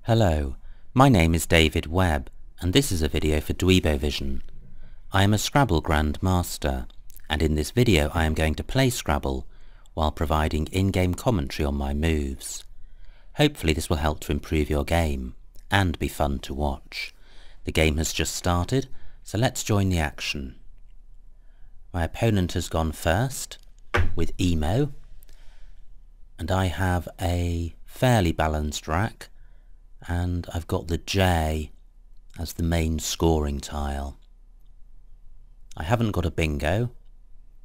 Hello, my name is David Webb, and this is a video for Dweebovision. I am a Scrabble grandmaster, and in this video I am going to play Scrabble while providing in-game commentary on my moves. Hopefully this will help to improve your game, and be fun to watch. The game has just started, so let's join the action. My opponent has gone first, with Emo, and I have a fairly balanced rack, and I've got the J as the main scoring tile. I haven't got a bingo,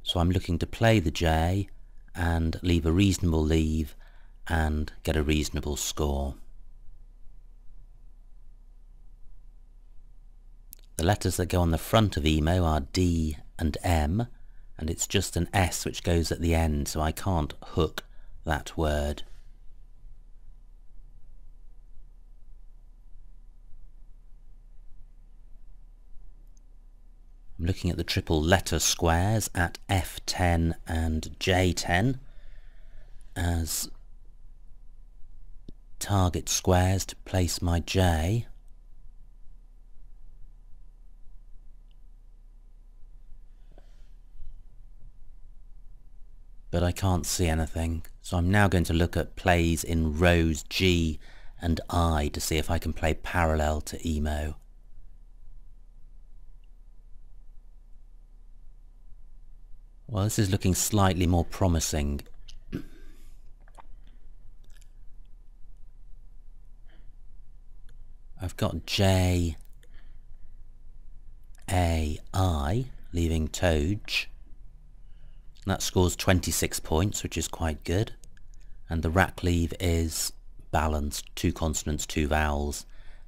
so I'm looking to play the J and leave a reasonable leave and get a reasonable score. The letters that go on the front of Emo are D and M, and it's just an S which goes at the end, so I can't hook that word. I'm looking at the triple letter squares at F10 and J10 as target squares to place my J. But I can't see anything, so I'm now going to look at plays in rows G and I to see if I can play parallel to Emo. Well, this is looking slightly more promising. I've got J, A, I, leaving Toj. That scores 26 points, which is quite good. And the rack leave is balanced, 2 consonants, 2 vowels,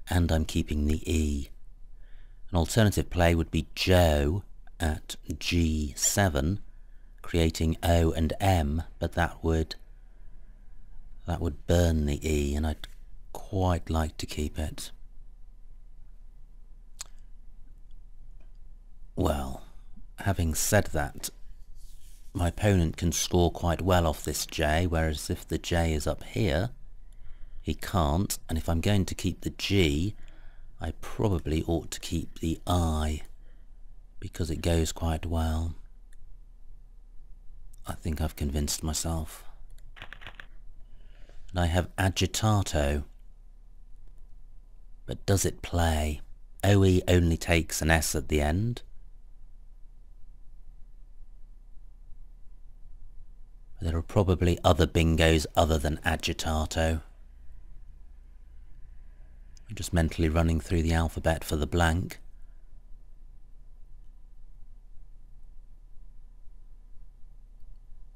and I'm keeping the E. An alternative play would be Joe at G7, creating O and M, but that would burn the E, and I'd quite like to keep it. Well, having said that, my opponent can score quite well off this J, whereas if the J is up here, he can't, and if I'm going to keep the G, I probably ought to keep the I, because it goes quite well. I think I've convinced myself. And I have agitato. But does it play? OE only takes an S at the end. There are probably other bingos other than agitato. I'm just mentally running through the alphabet for the blank.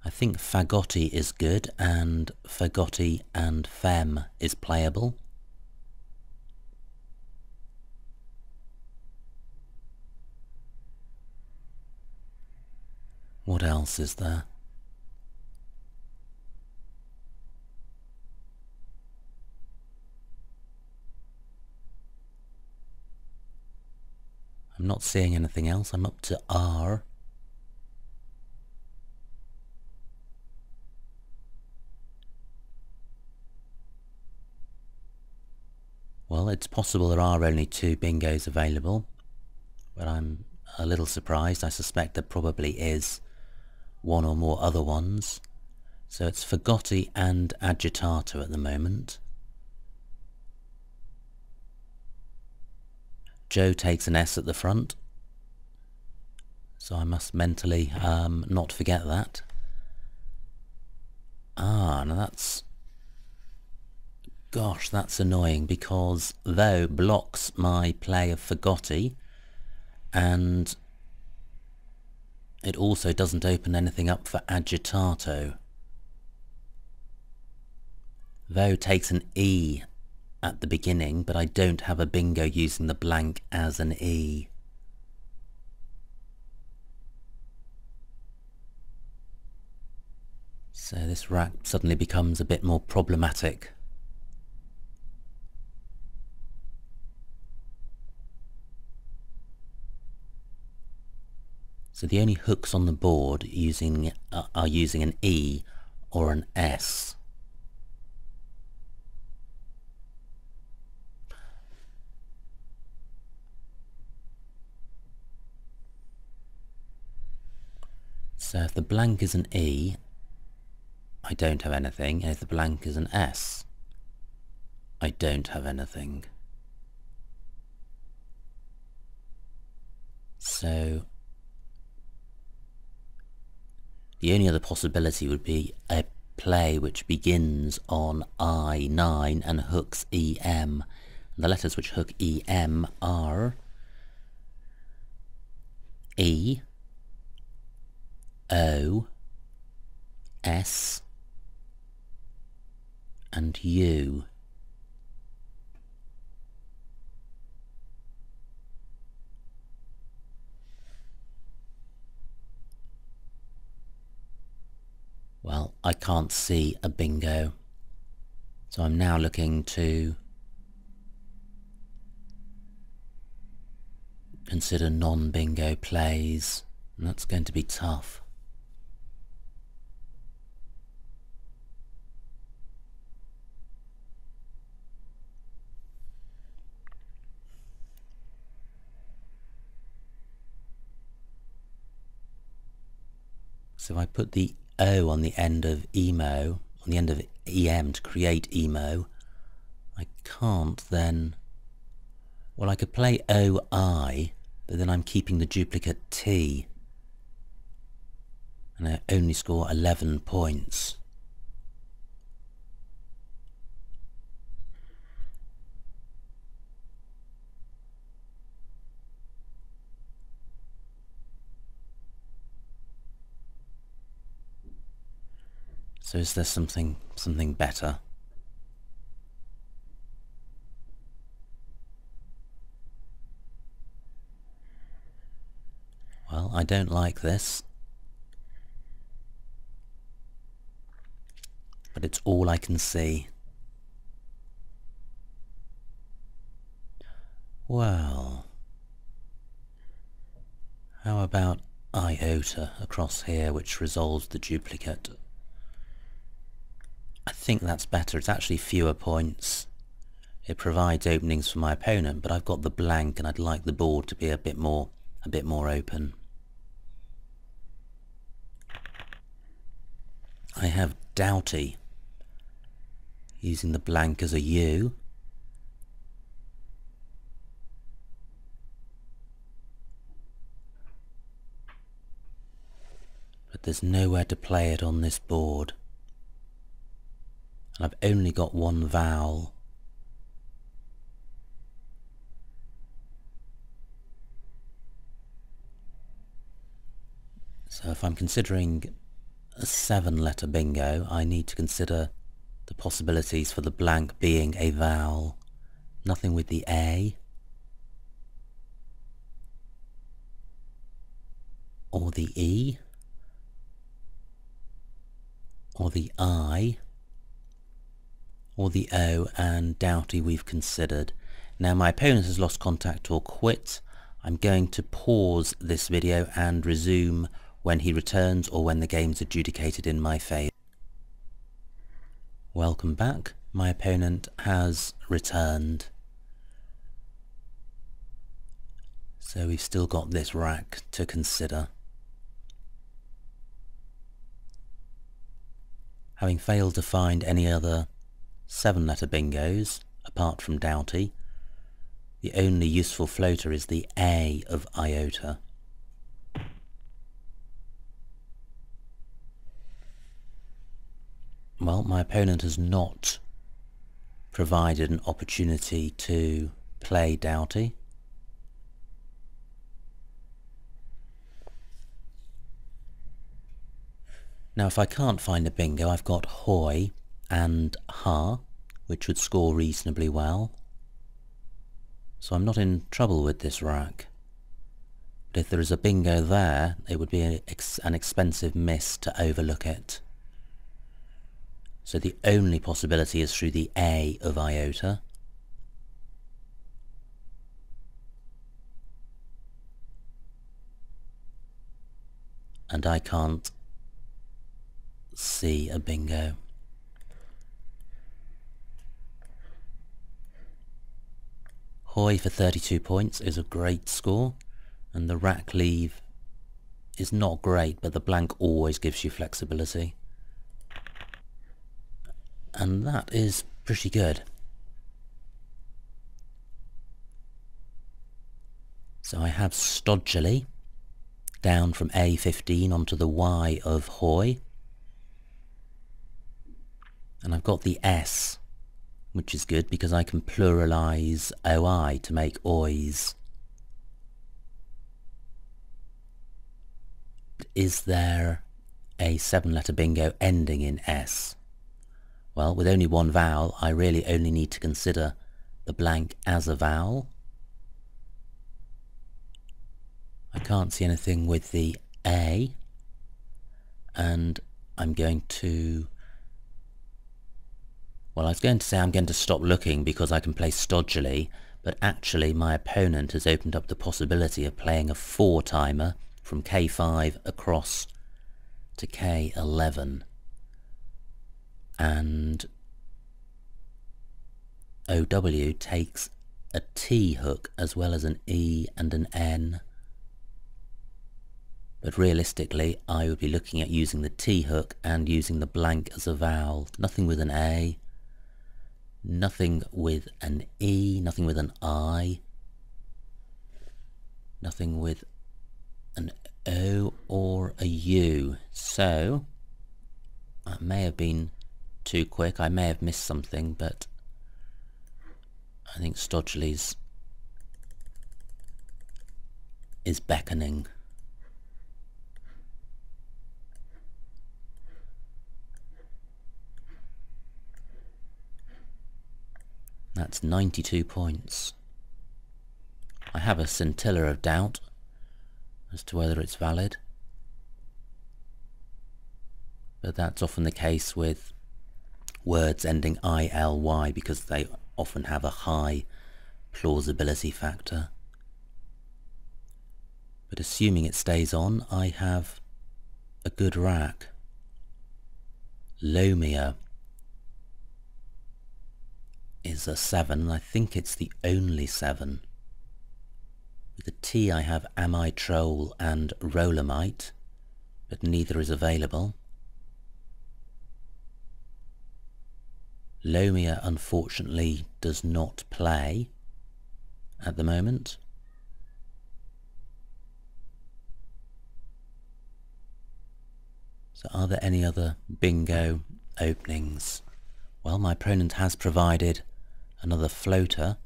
I think fagotti is good, and fagotti and femme is playable. What else is there? I'm not seeing anything else. I'm up to R. Well, it's possible there are only 2 bingos available, but I'm a little surprised. I suspect there probably is one or more other ones. So it's fagotti and agitato at the moment. Joe takes an S at the front, so I must mentally not forget that. Ah, now that's... Gosh, that's annoying, because though blocks my play of fagotti, and it also doesn't open anything up for agitato. Though takes an E at the beginning, but I don't have a bingo using the blank as an E. So this rack suddenly becomes a bit more problematic. So the only hooks on the board are using an E or an S. So if the blank is an E, I don't have anything, and if the blank is an S, I don't have anything. So the only other possibility would be a play which begins on I9 and hooks EM. And the letters which hook EM are E, O, S, and U. Well, I can't see a bingo, so I'm now looking to consider non-bingo plays, and that's going to be tough. So if I put the O on the end of emo, on the end of EM to create emo, I can't then... Well, I could play OI, but then I'm keeping the duplicate T, and I only score 11 points. So is there something better? Well, I don't like this, but it's all I can see. Well, how about iota across here, which resolves the duplicate? I think that's better. It's actually fewer points. It provides openings for my opponent, but I've got the blank and I'd like the board to be a bit more open. I have Doughty, using the blank as a U. But there's nowhere to play it on this board. And I've only got one vowel. So if I'm considering a 7-letter bingo, I need to consider the possibilities for the blank being a vowel. Nothing with the A, or the E, or the I, or the O, and Doughty we've considered. Now my opponent has lost contact or quit. I'm going to pause this video and resume when he returns or when the game's adjudicated in my favour. Welcome back. My opponent has returned. So we've still got this rack to consider. Having failed to find any other 7-letter bingos, apart from Doughty, the only useful floater is the A of iota. Well, my opponent has not provided an opportunity to play Doughty. Now if I can't find a bingo, I've got Hoy and Ha, which would score reasonably well. So I'm not in trouble with this rack. But if there is a bingo there, it would be an expensive miss to overlook it. So the only possibility is through the A of iota. And I can't see a bingo. Hoy for 32 points is a great score, and the rack leave is not great, but the blank always gives you flexibility. And that is pretty good. So I have stodgily down from A15 onto the Y of hoy. And I've got the S, which is good because I can pluralise OI to make oys. Is there a 7-letter bingo ending in S? Well, with only one vowel, I really only need to consider the blank as a vowel. I can't see anything with the A, and I'm going to... Well, I was going to say I'm going to stop looking because I can play stodgily, but actually my opponent has opened up the possibility of playing a 4-timer from K5 across to K11. And OW takes a T hook as well as an E and an N. But realistically, I would be looking at using the T hook and using the blank as a vowel. Nothing with an A, nothing with an E, nothing with an I, nothing with an O or a U. So, I may have been too quick, I may have missed something, but I think stodgily's is beckoning. That's 92 points. I have a scintilla of doubt as to whether it's valid, but that's often the case with words ending ILY because they often have a high plausibility factor. But assuming it stays on, I have a good rack. Lomia is a 7, I think it's the only 7. With the T I have amitrole and rolamite, but neither is available. Lomia unfortunately does not play at the moment. So are there any other bingo openings? Well, my opponent has provided another floater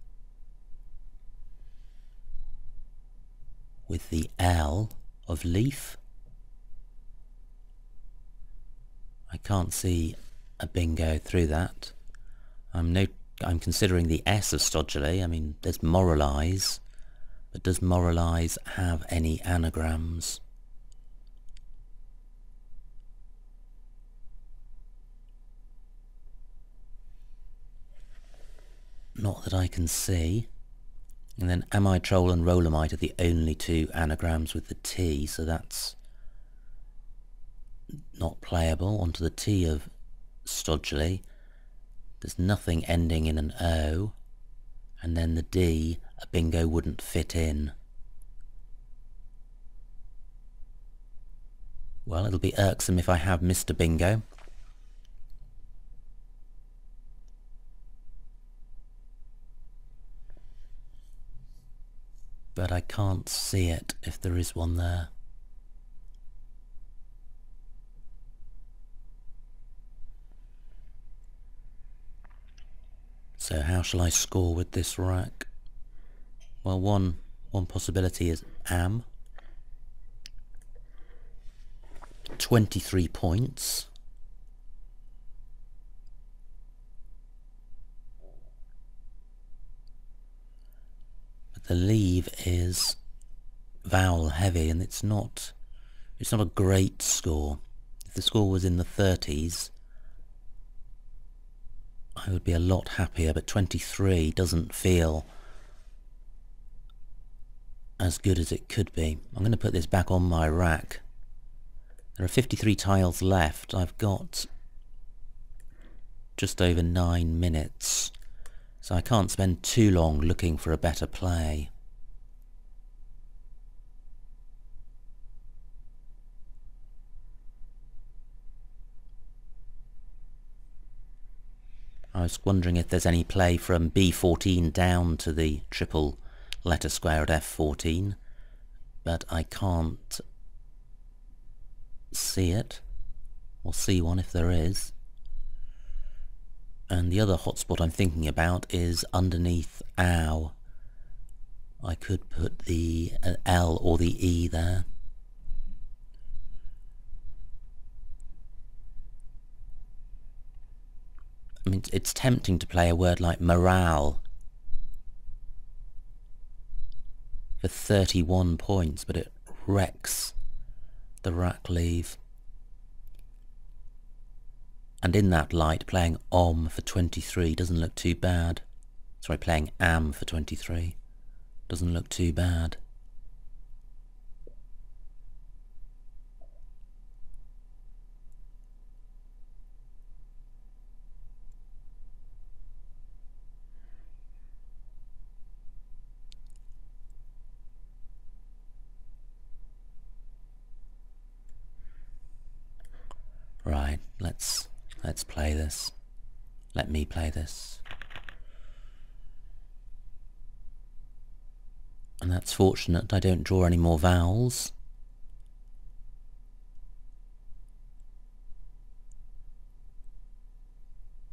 with the L of leaf. I can't see a bingo through that. I'm considering the S of stodgily. I mean, there's moralise, but does moralise have any anagrams? Not that I can see. And then amitrole and rolamite are the only 2 anagrams with the T, so that's not playable. Onto the T of stodgily. There's nothing ending in an O, and then the D, a bingo wouldn't fit in. Well, it'll be irksome if I have missed a bingo. But I can't see it if there is one there. So how shall I score with this rack? Well, one possibility is am. 23 points. But the leave is vowel heavy, and it's not a great score. If the score was in the 30s, I would be a lot happier, but 23 doesn't feel as good as it could be. I'm going to put this back on my rack. There are 53 tiles left. I've got just over 9 minutes, so I can't spend too long looking for a better play. was wondering if there's any play from B14 down to the triple letter square at F14, but I can't see it, or see one if there is. And the other hotspot I'm thinking about is underneath ow. I could put the L or the E there. I mean, it's tempting to play a word like morale for 31 points, but it wrecks the rack leave. And in that light, playing for 23 doesn't look too bad. Sorry, playing am for 23 doesn't look too bad. Right, let's play this. Let me play this. And that's fortunate I don't draw any more vowels.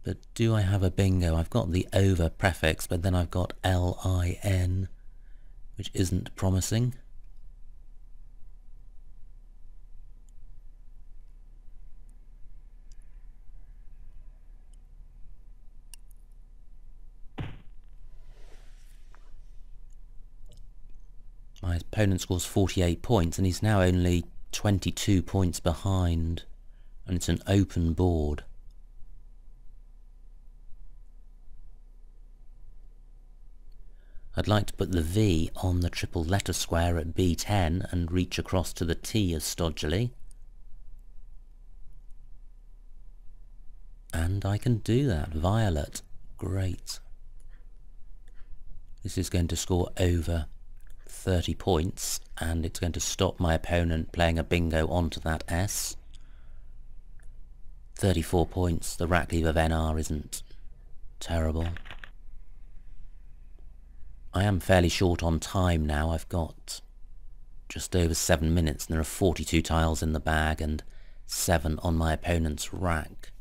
But do I have a bingo? I've got the over prefix, but then I've got L-I-N, which isn't promising. My opponent scores 48 points and he's now only 22 points behind, and it's an open board. I'd like to put the V on the triple letter square at B10 and reach across to the T as stodgily. And I can do that. Violet. Great. This is going to score over 30 points, and it's going to stop my opponent playing a bingo onto that S. 34 points. The rack leave of NR isn't terrible. I am fairly short on time now. I've got just over 7 minutes and there are 42 tiles in the bag and 7 on my opponent's rack.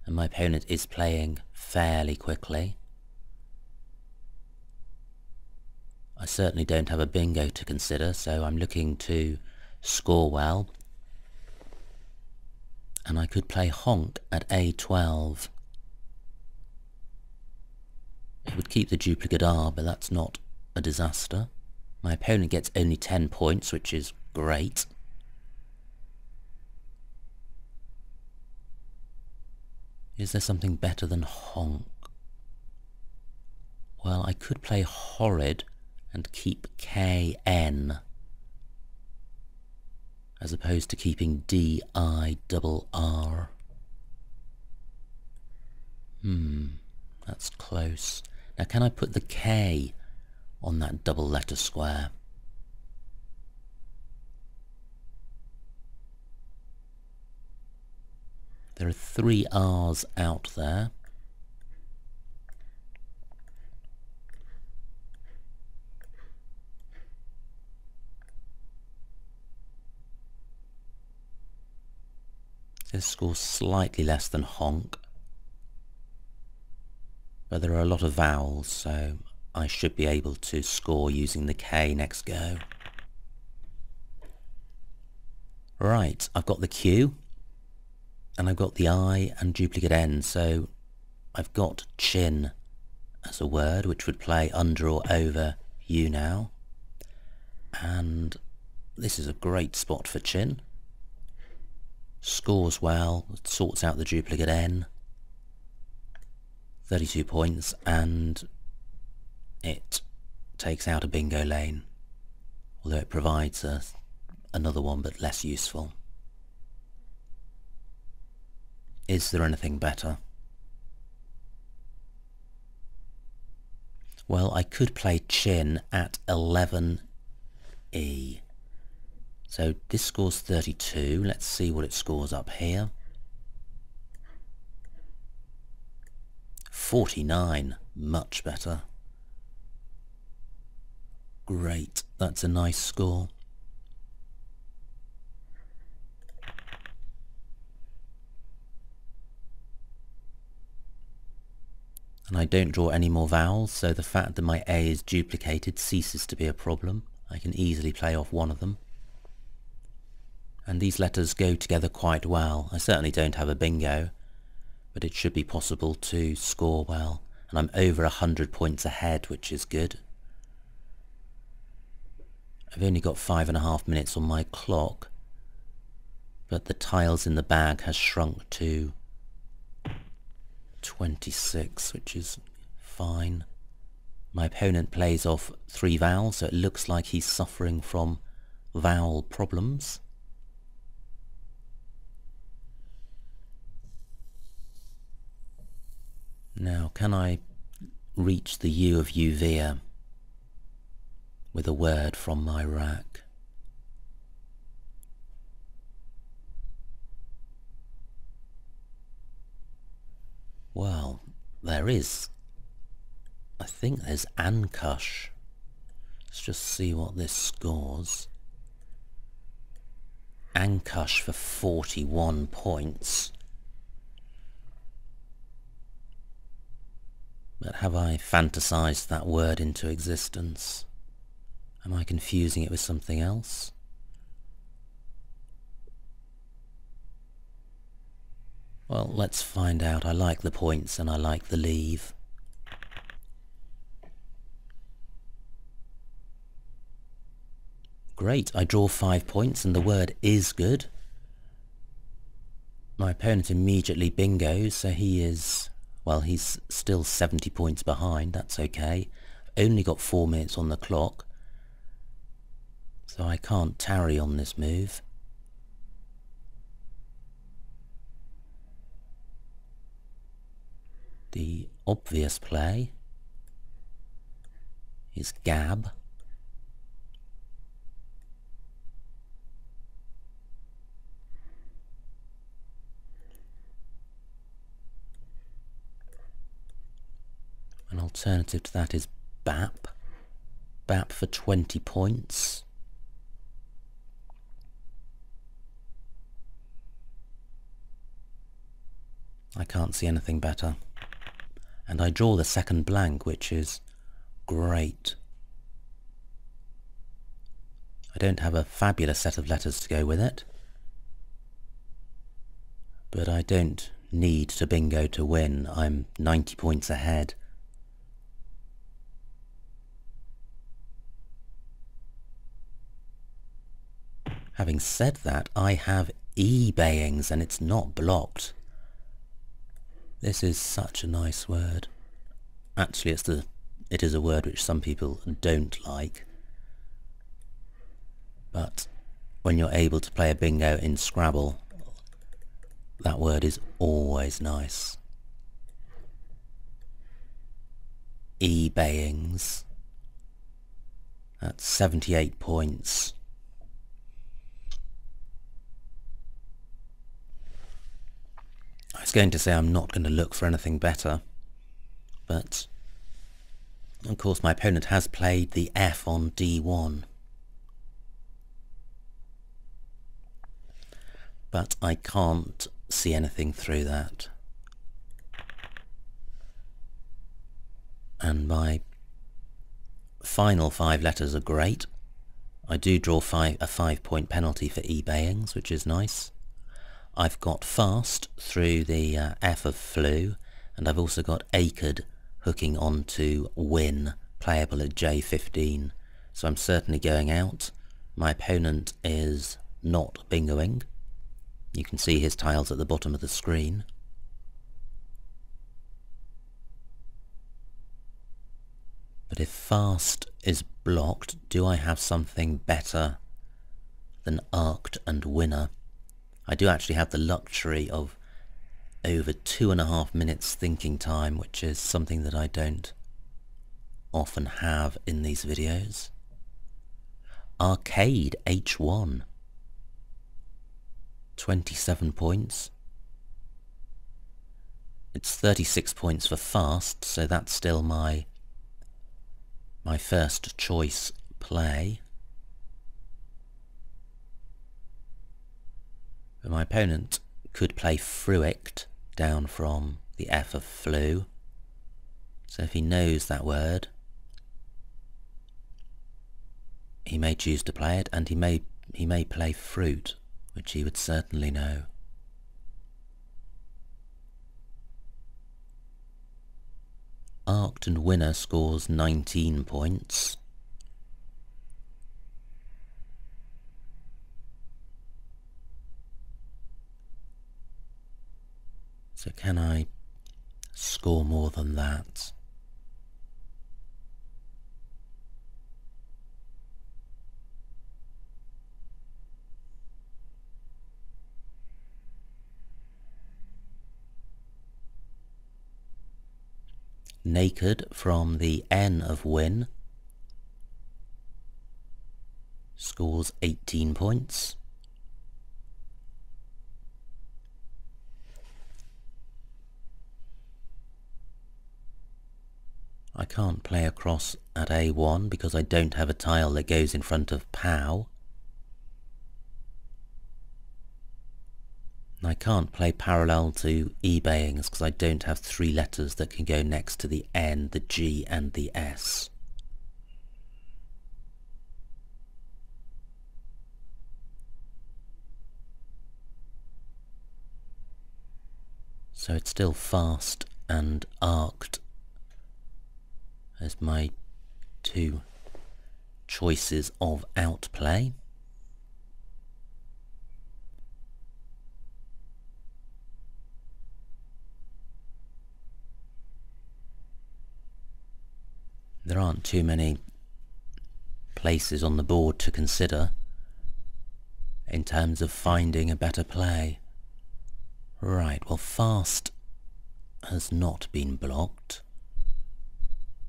And my opponent is playing fairly quickly. I certainly don't have a bingo to consider, so I'm looking to score well. And I could play honk at A12. It would keep the duplicate R, but that's not a disaster. My opponent gets only 10 points, which is great. Is there something better than honk? Well, I could play horrid and keep KN, as opposed to keeping DIRR. That's close. Now can I put the K on that double letter square? There are 3 R's out there. This scores slightly less than honk, but there are a lot of vowels, so I should be able to score using the K next go. Right, I've got the Q, and I've got the I and duplicate N, so I've got chin as a word, which would play under or over you now. And this is a great spot for chin. Scores well, sorts out the duplicate N. 32 points, and it takes out a bingo lane, although it provides another one but less useful. Is there anything better? Well, I could play chin at 11E. So this scores 32. Let's see what it scores up here. 49, much better. Great, that's a nice score. And I don't draw any more vowels, so the fact that my A is duplicated ceases to be a problem. I can easily play off one of them. And these letters go together quite well. I certainly don't have a bingo, but it should be possible to score well. And I'm over 100 points ahead, which is good. I've only got 5.5 minutes on my clock, but the tiles in the bag has shrunk to 26, which is fine. My opponent plays off 3 vowels, so it looks like he's suffering from vowel problems. Now, can I reach the U of Uvea with a word from my rack? Well, there is. I think there's Ankush. Let's just see what this scores. Ankush for 41 points. But have I fantasized that word into existence? Am I confusing it with something else? Well, let's find out. I like the points and I like the leave. Great, I draw 5 points and the word is good. My opponent immediately bingos, so he is... well, he's still 70 points behind, that's okay. Only got 4 minutes on the clock, so I can't tarry on this move. The obvious play is Gab. An alternative to that is Bap. Bap for 20 points. I can't see anything better. And I draw the second blank, which is great. I don't have a fabulous set of letters to go with it, but I don't need to bingo to win. I'm 90 points ahead. Having said that, I have eBayings and it's not blocked. This is such a nice word. Actually, it is a word which some people don't like. But when you're able to play a bingo in Scrabble, that word is always nice. eBayings. That's 78 points. I was going to say I'm not going to look for anything better, but of course my opponent has played the F on D1. But I can't see anything through that. And my final 5 letters are great. I do draw a 5-point penalty for eBayings, which is nice. I've got fast through the F of flew, and I've also got acred hooking onto win, playable at J15. So I'm certainly going out. My opponent is not bingoing. You can see his tiles at the bottom of the screen. But if fast is blocked, do I have something better than arced and winner? I do actually have the luxury of over 2.5 minutes thinking time, which is something that I don't often have in these videos. Arcade H1. 27 points. it's 36 points for fast, so that's still my first choice play. But my opponent could play fruict down from the F of flu. So if he knows that word, he may choose to play it, and he may play fruit, which he would certainly know. Arced and winner scores 19 points. So can I score more than that? Naked from the N of win scores 18 points. I can't play across at A1 because I don't have a tile that goes in front of POW. I can't play parallel to eBayings because I don't have 3 letters that can go next to the N, the G and the S. So it's still fast and arced as my 2 choices of outplay. There aren't too many places on the board to consider in terms of finding a better play. Right, well, fast has not been blocked,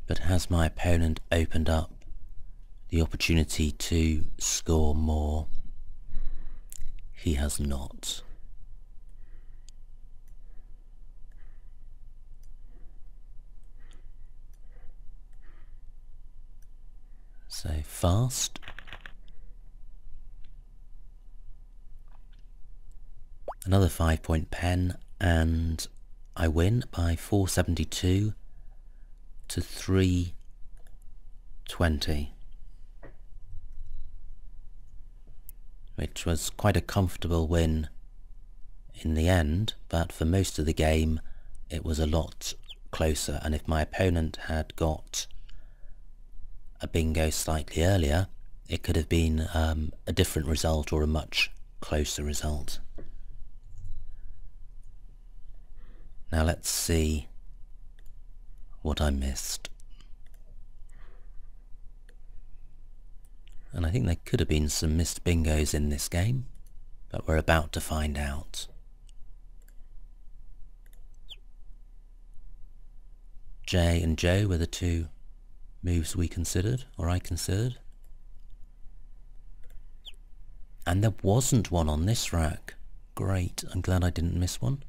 but has my opponent opened up the opportunity to score more? He has not. So fast. Another 5-point pen, and I win by 472 to 320, which was quite a comfortable win in the end, but for most of the game it was a lot closer, and if my opponent had got a bingo slightly earlier, it could have been a different result or a much closer result. Now let's see what I missed. And I think there could have been some missed bingos in this game, but we're about to find out. J and Joe were the 2 moves we considered, or I considered. And there wasn't one on this rack. Great, I'm glad I didn't miss one.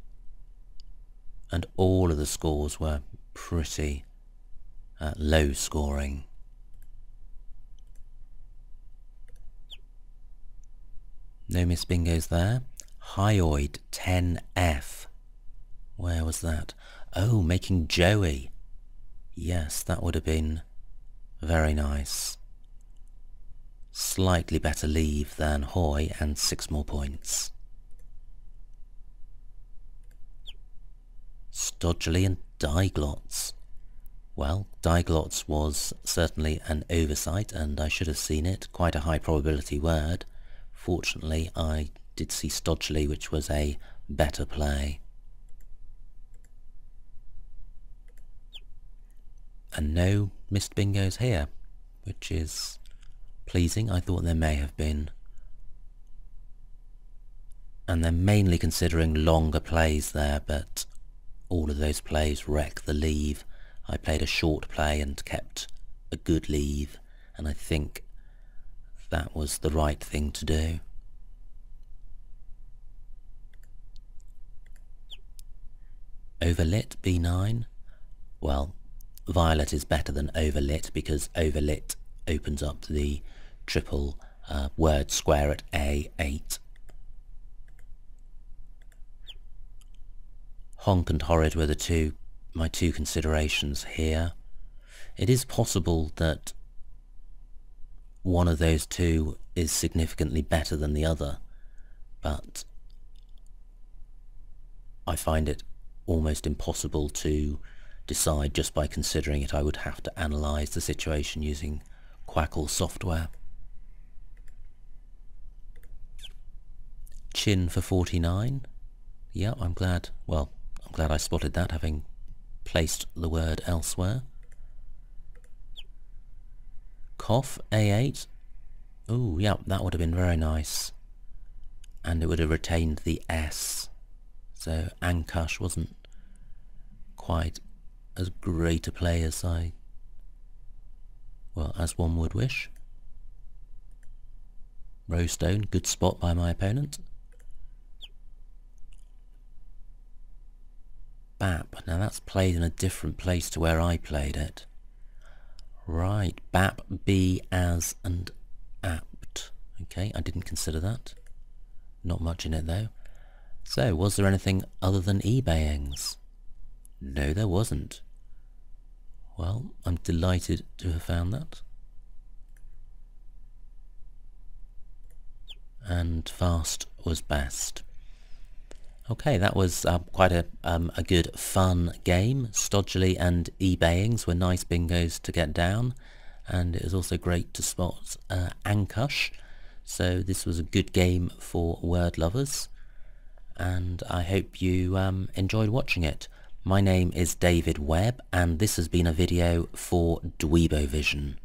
And all of the scores were pretty low scoring. No miss bingos there. Hyoid 10F. Where was that? Oh, making Joey. Yes, that would have been very nice. Slightly better leave than Hoy, and 6 more points. Stodgely and Diglots. Well, Diglots was certainly an oversight, and I should have seen it. Quite a high probability word. Fortunately, I did see Stodgely, which was a better play. And no missed bingos here, which is pleasing. I thought there may have been. And they're mainly considering longer plays there, but all of those plays wreck the leave. I played a short play and kept a good leave, and I think that was the right thing to do. Overlit, B9. Well, violet is better than overlit because overlit opens up the triple word square at A8. Honk and horrid were my two considerations here. It is possible that one of those two is significantly better than the other, but I find it almost impossible to decide just by considering it. I would have to analyse the situation using Quackle software. Chin for 49. Yeah, I'm glad I spotted that, having placed the word elsewhere. Cough, A8. Oh, yeah, that would have been very nice. And it would have retained the S. So Ankush wasn't quite as great a play as as one would wish. Rowstone, good spot by my opponent. Bap, now that's played in a different place to where I played it. Right, Bap, B, as, and apt. Okay, I didn't consider that. Not much in it though. So, was there anything other than eBayings? No, there wasn't. Well, I'm delighted to have found that. And fast was best. Okay, that was quite a good fun game. Stodgely and eBayings were nice bingos to get down, and it was also great to spot Ankush. So this was a good game for word lovers, and I hope you enjoyed watching it. My name is David Webb, and this has been a video for Dweebovision.